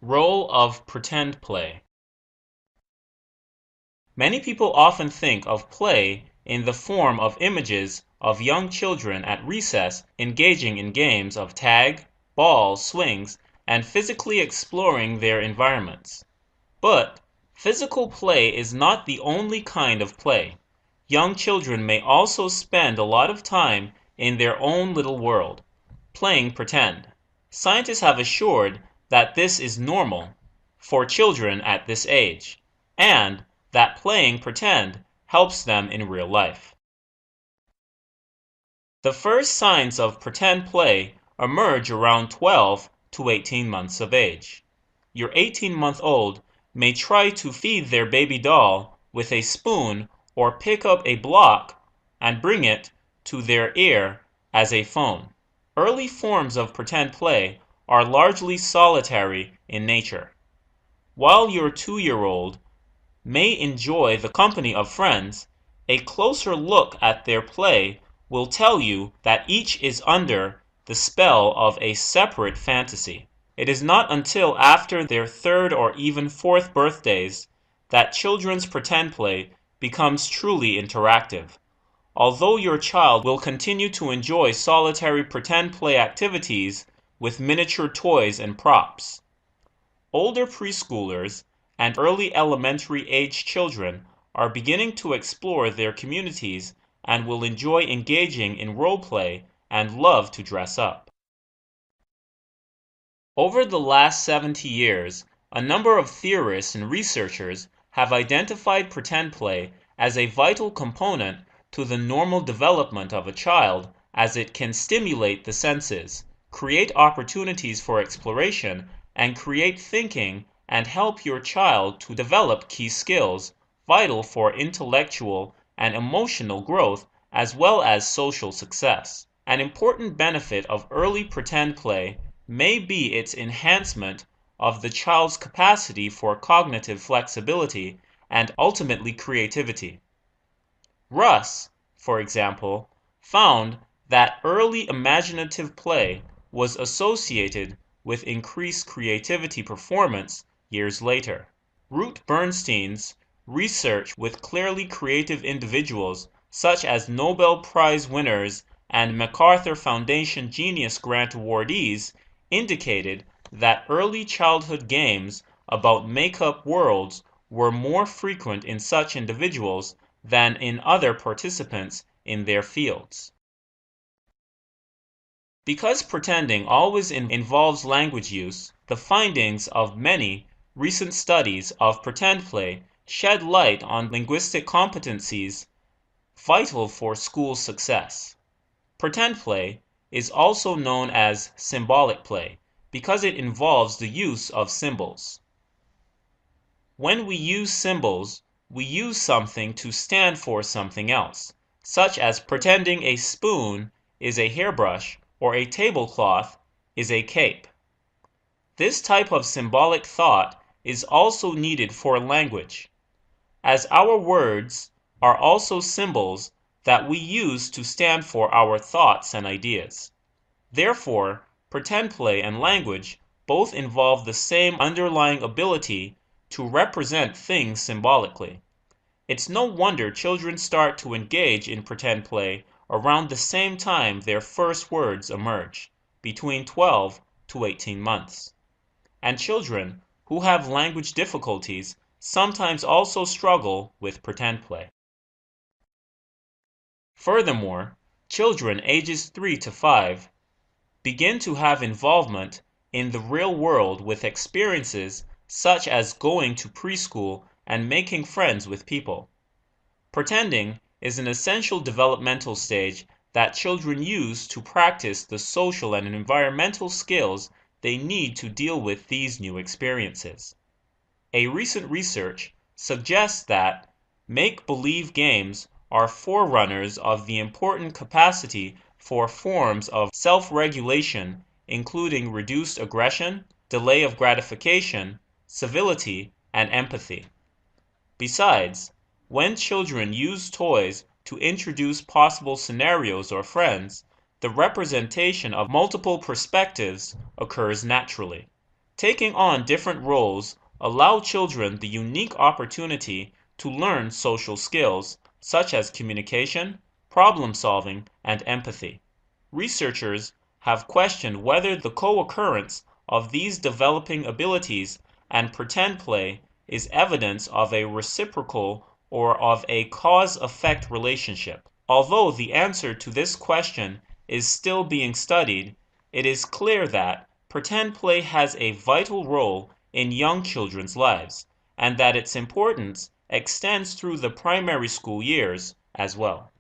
Role of pretend play. Many people often think of play in the form of images of young children at recess engaging in games of tag, ball, swings, and physically exploring their environments. But physical play is not the only kind of play. Young children may also spend a lot of time in their own little world, playing pretend. Scientists have assured that this is normal for children at this age, and that playing pretend helps them in real life. The first signs of pretend play emerge around 12 to 18 months of age. Your 18-month-old may try to feed their baby doll with a spoon or pick up a block and bring it to their ear as a phone. Early forms of pretend play are largely solitary in nature. While your 2-year-old may enjoy the company of friends, a closer look at their play will tell you that each is under the spell of a separate fantasy. It is not until after their third or even fourth birthdays that children's pretend play becomes truly interactive. Although your child will continue to enjoy solitary pretend play activities with miniature toys and props, older preschoolers and early elementary age children are beginning to explore their communities and will enjoy engaging in role play and love to dress up. Over the last 70 years, a number of theorists and researchers have identified pretend play as a vital component to the normal development of a child, as it can stimulate the senses, create opportunities for exploration, and create thinking and help your child to develop key skills vital for intellectual and emotional growth as well as social success. An important benefit of early pretend play may be its enhancement of the child's capacity for cognitive flexibility and ultimately creativity. Russ, for example, found that early imaginative play was associated with increased creativity performance years later. Ruth Bernstein's research with clearly creative individuals such as Nobel Prize winners and MacArthur Foundation Genius Grant awardees indicated that early childhood games about make-up worlds were more frequent in such individuals than in other participants in their fields. Because pretending always involves language use, the findings of many recent studies of pretend play shed light on linguistic competencies vital for school success. Pretend play is also known as symbolic play because it involves the use of symbols. When we use symbols, we use something to stand for something else, such as pretending a spoon is a hairbrush or a tablecloth is a cape. This type of symbolic thought is also needed for language, as our words are also symbols that we use to stand for our thoughts and ideas. Therefore, pretend play and language both involve the same underlying ability to represent things symbolically. It's no wonder children start to engage in pretend play around the same time their first words emerge, between 12 to 18 months. And children who have language difficulties sometimes also struggle with pretend play. Furthermore, children ages 3 to 5 begin to have involvement in the real world with experiences such as going to preschool and making friends with people. Pretending is an essential developmental stage that children use to practice the social and environmental skills they need to deal with these new experiences. A recent research suggests that make-believe games are forerunners of the important capacity for forms of self-regulation, including reduced aggression, delay of gratification, civility, and empathy. Besides, when children use toys to introduce possible scenarios or friends, the representation of multiple perspectives occurs naturally. Taking on different roles allow children the unique opportunity to learn social skills such as communication, problem solving, and empathy. Researchers have questioned whether the co-occurrence of these developing abilities and pretend play is evidence of a reciprocal or of a cause-effect relationship. Although the answer to this question is still being studied, it is clear that pretend play has a vital role in young children's lives, and that its importance extends through the primary school years as well.